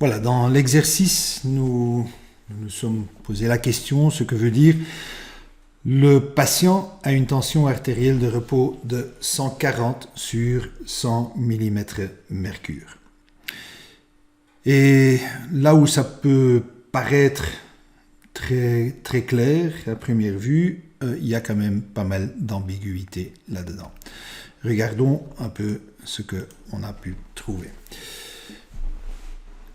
Voilà, dans l'exercice, nous nous sommes posé la question, ce que veut dire le patient a une tension artérielle de repos de 140 sur 100 mm mercure. Et là où ça peut paraître très, très clair à première vue, il y a quand même pas mal d'ambiguïté là-dedans. Regardons un peu ce qu'on a pu trouver.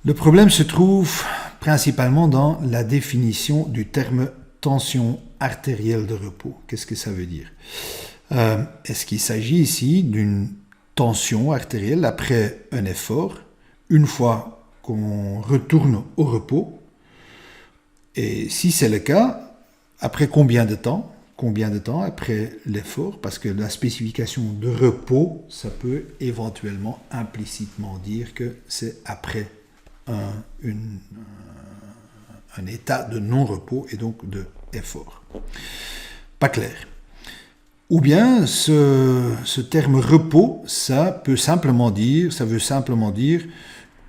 Le problème se trouve principalement dans la définition du terme tension artérielle de repos. Qu'est-ce que ça veut dire? Est-ce qu'il s'agit ici d'une tension artérielle après un effort, une fois qu'on retourne au repos? Et si c'est le cas, après combien de temps? Combien de temps après l'effort? Parce que la spécification de repos, ça peut éventuellement implicitement dire que c'est après un état de non-repos et donc de effort. Pas clair. Ou bien ce terme repos, ça veut simplement dire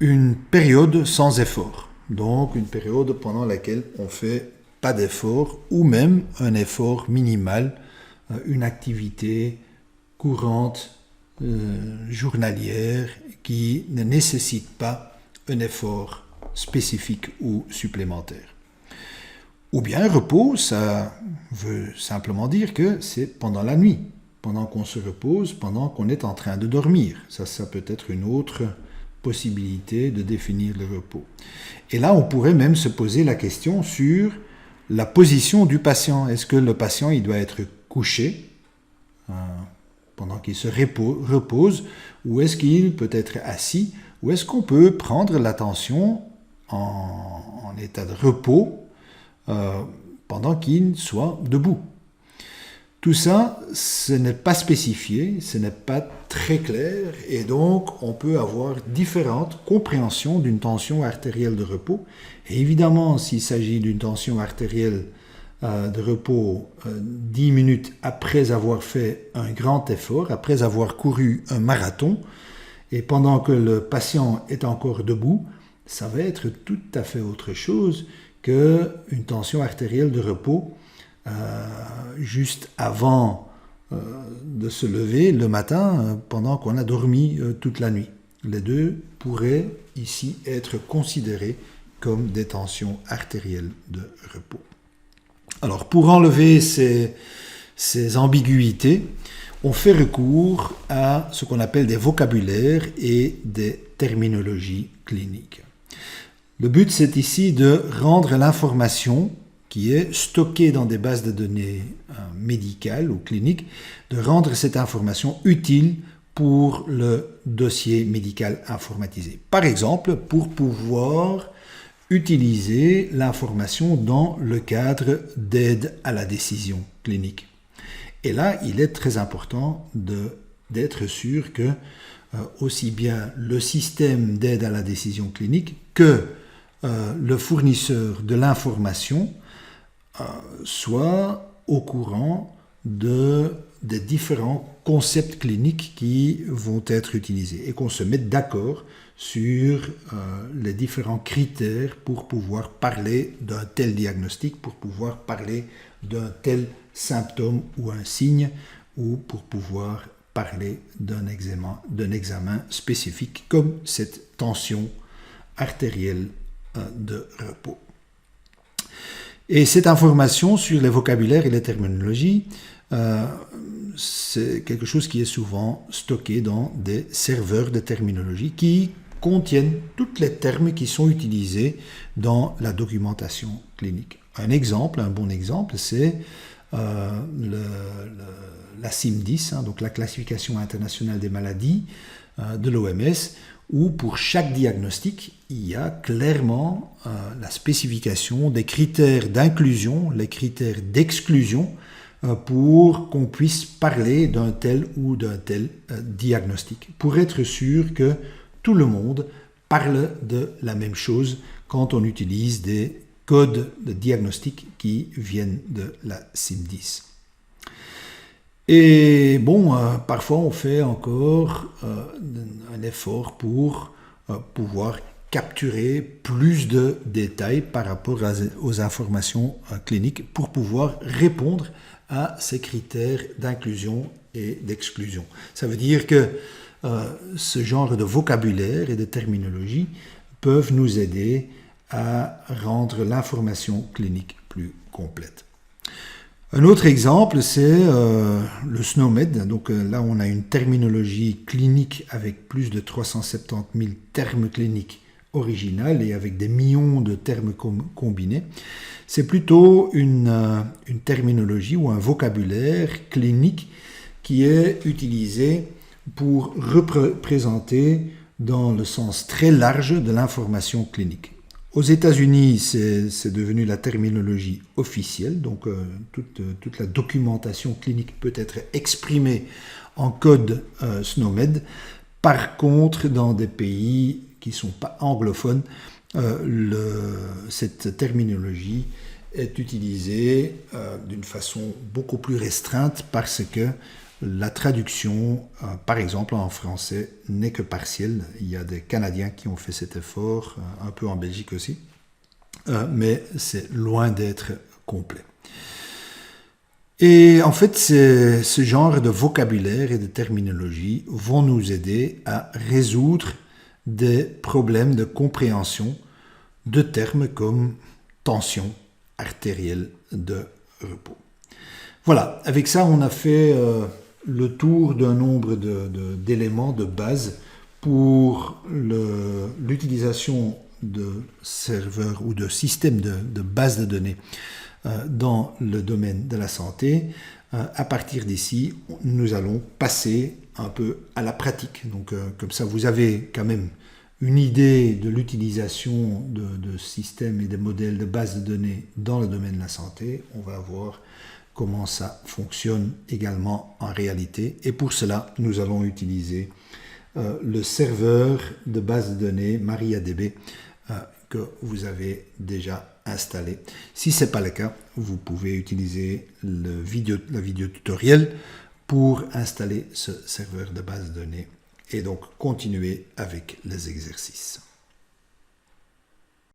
une période sans effort. Donc une période pendant laquelle on fait pas d'effort ou même un effort minimal, une activité courante, journalière qui ne nécessite pas un effort spécifique ou supplémentaire. Ou bien repos, ça veut simplement dire que c'est pendant la nuit, pendant qu'on se repose, pendant qu'on est en train de dormir. Ça peut être une autre possibilité de définir le repos. Et là, on pourrait même se poser la question sur la position du patient. Est-ce que le patient il doit être couché pendant qu'il se repose, ou est-ce qu'il peut être assis, ou est-ce qu'on peut prendre l'attention en état de repos pendant qu'il soit debout? Tout ça, ce n'est pas spécifié, ce n'est pas très clair, et donc on peut avoir différentes compréhensions d'une tension artérielle de repos. Et évidemment, s'il s'agit d'une tension artérielle de repos 10 minutes après avoir fait un grand effort, après avoir couru un marathon, et pendant que le patient est encore debout, ça va être tout à fait autre chose qu'une tension artérielle de repos juste avant de se lever le matin pendant qu'on a dormi toute la nuit. Les deux pourraient ici être considérés comme des tensions artérielles de repos. Alors pour enlever ces ambiguïtés, on fait recours à ce qu'on appelle des vocabulaires et des terminologies cliniques. Le but, c'est ici de rendre l'information qui est stockée dans des bases de données médicales ou cliniques, de rendre cette information utile pour le dossier médical informatisé. Par exemple, pour pouvoir utiliser l'information dans le cadre d'aide à la décision clinique. Et là, il est très important d'être sûr que aussi bien le système d'aide à la décision clinique que le fournisseur de l'information soit au courant des différents concepts cliniques qui vont être utilisés et qu'on se mette d'accord sur les différents critères pour pouvoir parler d'un tel diagnostic, pour pouvoir parler d'un tel symptôme ou un signe, ou pour pouvoir parler d'un examen spécifique comme cette tension artérielle de repos. Et cette information sur les vocabulaires et les terminologies, c'est quelque chose qui est souvent stocké dans des serveurs de terminologie qui contiennent tous les termes qui sont utilisés dans la documentation clinique. Un bon exemple, c'est la CIM-10, donc la classification internationale des maladies de l'OMS, où pour chaque diagnostic, il y a clairement la spécification des critères d'inclusion, les critères d'exclusion, pour qu'on puisse parler d'un tel ou d'un tel diagnostic, pour être sûr que tout le monde parle de la même chose quand on utilise des codes de diagnostic qui viennent de la CIM-10. Et bon, parfois on fait encore un effort pour pouvoir capturer plus de détails par rapport aux informations cliniques pour pouvoir répondre à ces critères d'inclusion et d'exclusion. Ça veut dire que ce genre de vocabulaire et de terminologie peuvent nous aider à rendre l'information clinique plus complète. Un autre exemple, c'est le SNOMED. Donc là, on a une terminologie clinique avec plus de 370 000 termes cliniques originales et avec des millions de termes combinés. C'est plutôt une terminologie ou un vocabulaire clinique qui est utilisé pour représenter dans le sens très large de l'information clinique. Aux États-Unis, c'est devenu la terminologie officielle, donc toute la documentation clinique peut être exprimée en code SNOMED. Par contre, dans des pays qui ne sont pas anglophones, cette terminologie est utilisée d'une façon beaucoup plus restreinte parce que la traduction, par exemple en français, n'est que partielle. Il y a des Canadiens qui ont fait cet effort, un peu en Belgique aussi, mais c'est loin d'être complet. Et en fait, ce genre de vocabulaire et de terminologie vont nous aider à résoudre des problèmes de compréhension de termes comme tension artérielle de repos. Voilà, avec ça, on a fait le tour d'un nombre d'éléments de base pour l'utilisation de serveurs ou de systèmes de bases de données dans le domaine de la santé. À partir d'ici, nous allons passer un peu à la pratique. Donc, comme ça, vous avez quand même une idée de l'utilisation de systèmes et de modèles de bases de données dans le domaine de la santé. On va voir comment ça fonctionne également en réalité. Et pour cela, nous allons utiliser le serveur de base de données MariaDB que vous avez déjà installé. Si ce n'est pas le cas, vous pouvez utiliser la vidéo tutoriel pour installer ce serveur de base de données et donc continuer avec les exercices.